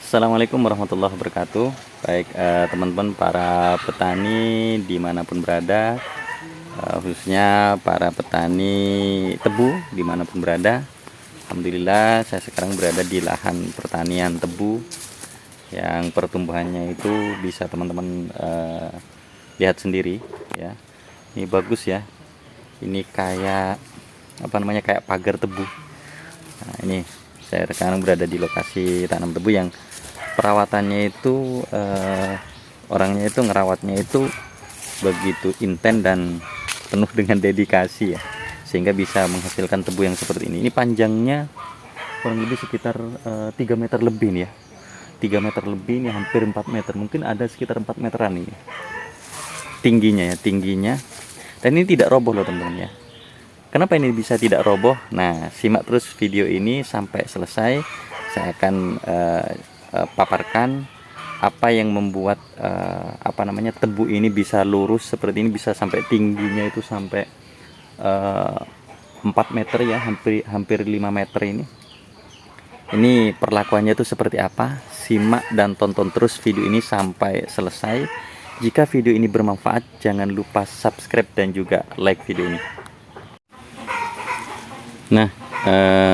Assalamualaikum warahmatullahi wabarakatuh. Baik teman-teman para petani dimanapun berada, khususnya para petani tebu dimanapun berada. Alhamdulillah saya sekarang berada di lahan pertanian tebu yang pertumbuhannya itu bisa teman-teman lihat sendiri ya. Ini bagus ya. Ini kayak apa namanya, kayak pagar tebu. Nah, ini saya sekarang berada di lokasi tanam tebu yang perawatannya itu orangnya itu ngerawatnya itu begitu intens dan penuh dengan dedikasi ya, sehingga bisa menghasilkan tebu yang seperti ini. Ini panjangnya kurang lebih sekitar 3 meter lebih nih ya, 3 meter lebih, ini hampir 4 meter, mungkin ada sekitar 4 meteran ini tingginya ya, tingginya. Dan ini tidak roboh loh teman-teman ya. Kenapa ini bisa tidak roboh? Nah, simak terus video ini sampai selesai. Saya akan paparkan apa yang membuat apa namanya, tebu ini bisa lurus seperti ini, bisa sampai tingginya itu sampai 4 meter ya, hampir 5 meter ini. Ini perlakuannya itu seperti apa? Simak dan tonton terus video ini sampai selesai. Jika video ini bermanfaat, jangan lupa subscribe dan juga like video ini. Nah,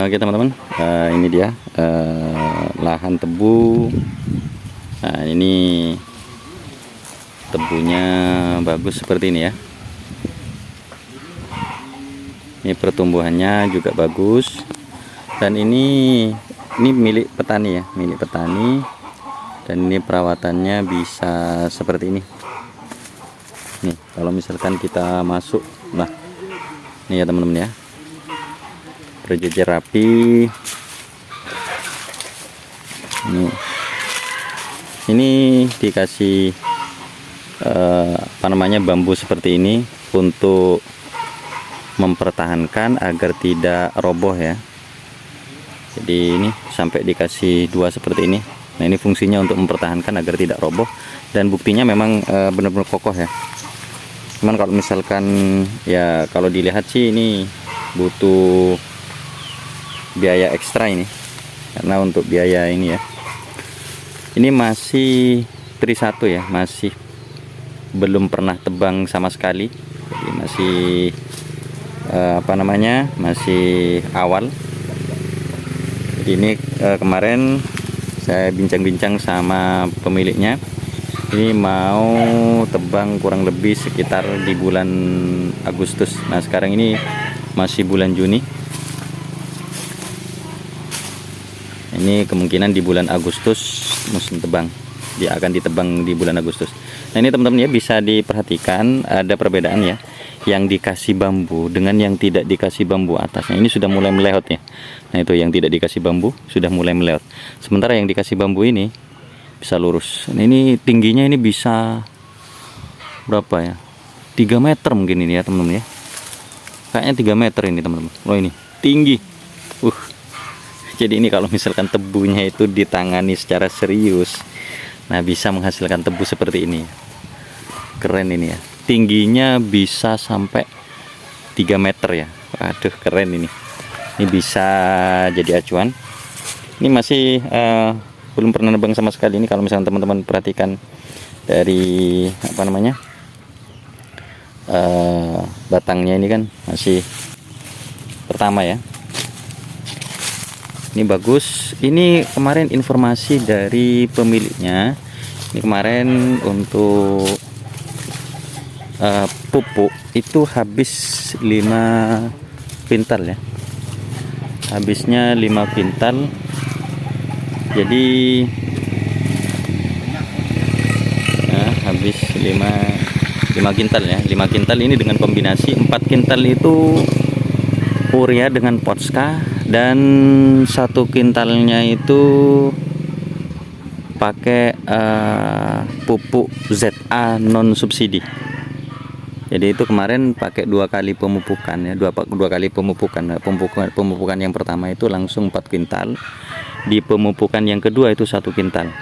oke teman-teman, ini dia lahan tebu. Nah, ini tebunya bagus seperti ini ya. Ini pertumbuhannya juga bagus. Dan ini milik petani ya, milik petani. Dan ini perawatannya bisa seperti ini. Nih, kalau misalkan kita masuk, nah, ini ya teman-teman ya, berjejer rapi. Ini dikasih apa namanya, bambu seperti ini untuk mempertahankan agar tidak roboh ya. Jadi ini sampai dikasih dua seperti ini. Nah, ini fungsinya untuk mempertahankan agar tidak roboh, dan buktinya memang benar-benar kokoh ya. Cuman kalau misalkan ya, kalau dilihat sih ini butuh biaya ekstra ini, karena untuk biaya ini ya, ini masih tri 1 ya, masih belum pernah tebang sama sekali. Jadi masih apa namanya, masih awal. Jadi ini kemarin saya bincang-bincang sama pemiliknya, ini mau tebang kurang lebih sekitar di bulan Agustus. Nah, sekarang ini masih bulan Juni. Ini kemungkinan di bulan Agustus musim tebang, dia akan ditebang di bulan Agustus. Nah, ini teman-teman ya, bisa diperhatikan ada perbedaan ya, yang dikasih bambu dengan yang tidak dikasih bambu atasnya. Ini sudah mulai melehot ya. Nah, itu yang tidak dikasih bambu sudah mulai melehot, sementara yang dikasih bambu ini bisa lurus. Nah, ini tingginya ini bisa berapa ya, 3 meter mungkin ini ya teman-teman ya, kayaknya 3 meter ini teman-teman. Loh, ini tinggi. Jadi ini kalau misalkan tebunya itu ditangani secara serius, nah bisa menghasilkan tebu seperti ini. Keren ini ya. Tingginya bisa sampai 3 meter ya. Aduh, keren ini. Ini bisa jadi acuan. Ini masih belum pernah nebang sama sekali. Ini kalau misalkan teman-teman perhatikan dari apa namanya, batangnya ini kan masih pertama ya. Ini bagus. Ini kemarin informasi dari pemiliknya. Ini kemarin untuk pupuk itu habis 5 pintal ya. Habisnya 5 pintal. Jadi habis 5 kintal ya. 5 kintal ini dengan kombinasi 4 kintal itu urea dengan Potska, dan 1 kintalnya itu pakai pupuk ZA non subsidi. Jadi itu kemarin pakai 2 kali pemupukan ya, dua kali pemupukan yang pertama itu langsung 4 kintal, di pemupukan yang kedua itu 1 kintal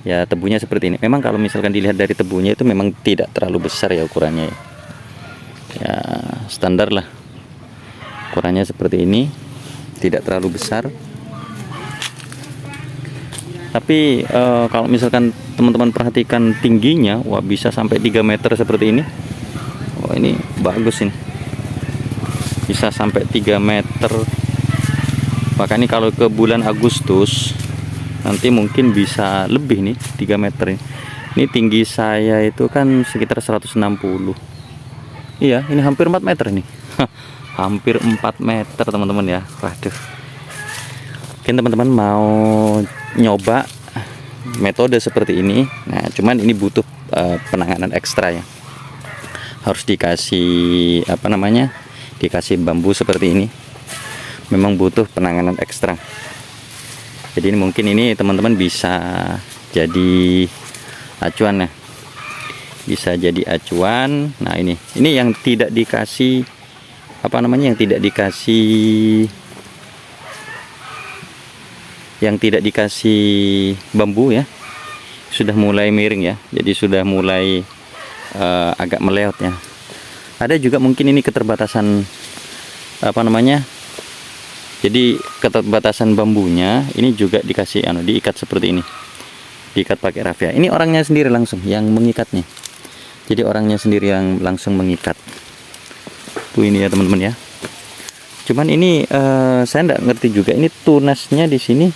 ya. Tebunya seperti ini. Memang kalau misalkan dilihat dari tebunya itu memang tidak terlalu besar ya ukurannya ya, standar lah ukurannya seperti ini, tidak terlalu besar. Tapi kalau misalkan teman-teman perhatikan tingginya, wah bisa sampai 3 meter seperti ini. Oh ini bagus ini, bisa sampai 3 meter. Bahkan ini kalau ke bulan Agustus nanti mungkin bisa lebih nih 3 meter ini. Ini tinggi saya itu kan sekitar 160. Iya, ini hampir 4 meter nih. Hampir 4 meter teman-teman ya. Waduh. Mungkin teman-teman mau nyoba metode seperti ini. Nah, cuman ini butuh penanganan ekstra ya. Harus dikasih apa namanya? Dikasih bambu seperti ini. Memang butuh penanganan ekstra. Jadi ini mungkin ini teman-teman bisa jadi acuan ya, bisa jadi acuan. Nah ini yang tidak dikasih apa namanya, yang tidak dikasih bambu ya, sudah mulai miring ya, jadi sudah mulai agak meleot ya. Ada juga mungkin ini keterbatasan apa namanya, jadi keterbatasan bambunya ini juga dikasih diikat seperti ini, diikat pakai rafia. Ini orangnya sendiri langsung yang mengikatnya, jadi orangnya sendiri yang langsung mengikat tuh ini ya teman-teman ya. Cuman ini saya nggak ngerti juga, ini tunasnya di sini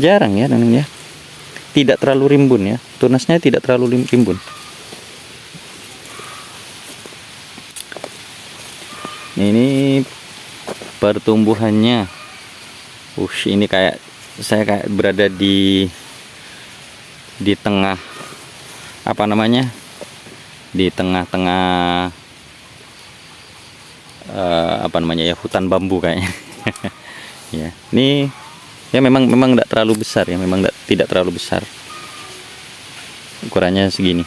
jarang ya teman-teman ya, tidak terlalu rimbun ya, tunasnya tidak terlalu rimbun. Ini pertumbuhannya, ini kayak saya kayak berada di tengah apa namanya, di tengah-tengah apa namanya ya, hutan bambu kayaknya. Ya ini ya memang tidak terlalu besar ya, memang tidak terlalu besar, ukurannya segini.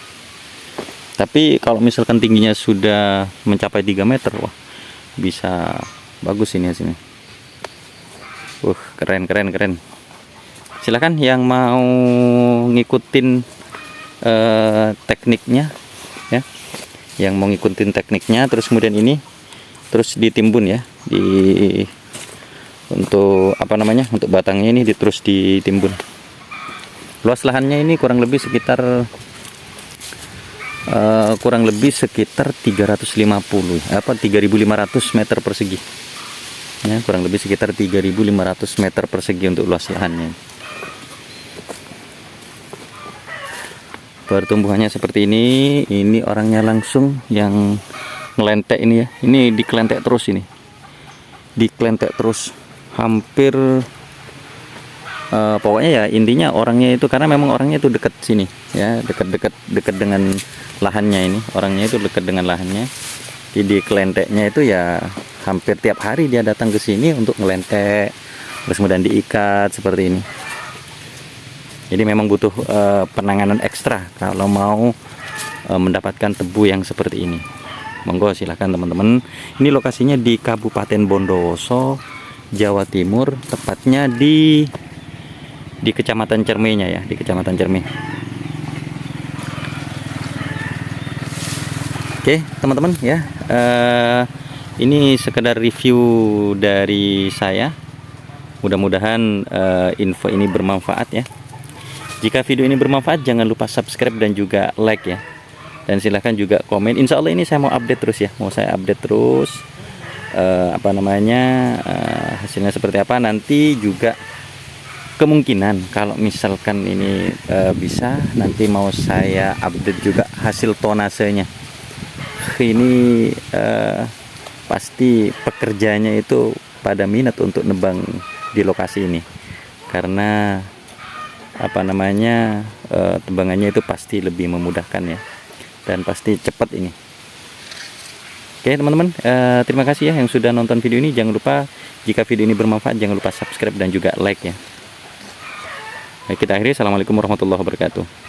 Tapi kalau misalkan tingginya sudah mencapai 3 meter, wah bisa bagus ini hasilnya. Keren. Silahkan yang mau ngikutin tekniknya ya, yang mau ngikutin tekniknya, terus kemudian ini terus ditimbun ya, untuk apa namanya, untuk batangnya ini terus ditimbun. Luas lahannya ini kurang lebih sekitar 350 apa 3.500 meter persegi ya, kurang lebih sekitar 3.500 meter persegi untuk luas lahannya. Pertumbuhannya seperti ini orangnya langsung yang ngelentek ini ya, ini dikelentek terus, ini dikelentek terus hampir pokoknya ya intinya orangnya itu, karena memang orangnya itu dekat sini ya, dekat dengan lahannya, ini orangnya itu dekat dengan lahannya. Jadi kelenteknya itu ya hampir tiap hari dia datang ke sini untuk ngelentek, terus kemudian diikat seperti ini. Jadi memang butuh penanganan ekstra kalau mau mendapatkan tebu yang seperti ini. Monggo silahkan teman-teman. Ini lokasinya di Kabupaten Bondowoso, Jawa Timur, tepatnya di Kecamatan Cermainya ya, di Kecamatan Cermai. Oke teman-teman ya, ini sekedar review dari saya. Mudah-mudahan info ini bermanfaat ya. Jika video ini bermanfaat, jangan lupa subscribe dan juga like ya, dan silahkan juga komen. Insya Allah ini saya mau update terus ya, mau saya update terus apa namanya, hasilnya seperti apa. Nanti juga kemungkinan kalau misalkan ini bisa, nanti mau saya update juga hasil tonasenya. Ini pasti pekerjanya itu pada minat untuk nebang di lokasi ini, karena apa namanya, tebangannya itu pasti lebih memudahkan ya, dan pasti cepat ini. Oke teman-teman, terima kasih ya yang sudah nonton video ini. Jangan lupa jika video ini bermanfaat, jangan lupa subscribe dan juga like ya. Baik, kita akhiri. Assalamualaikum warahmatullahi wabarakatuh.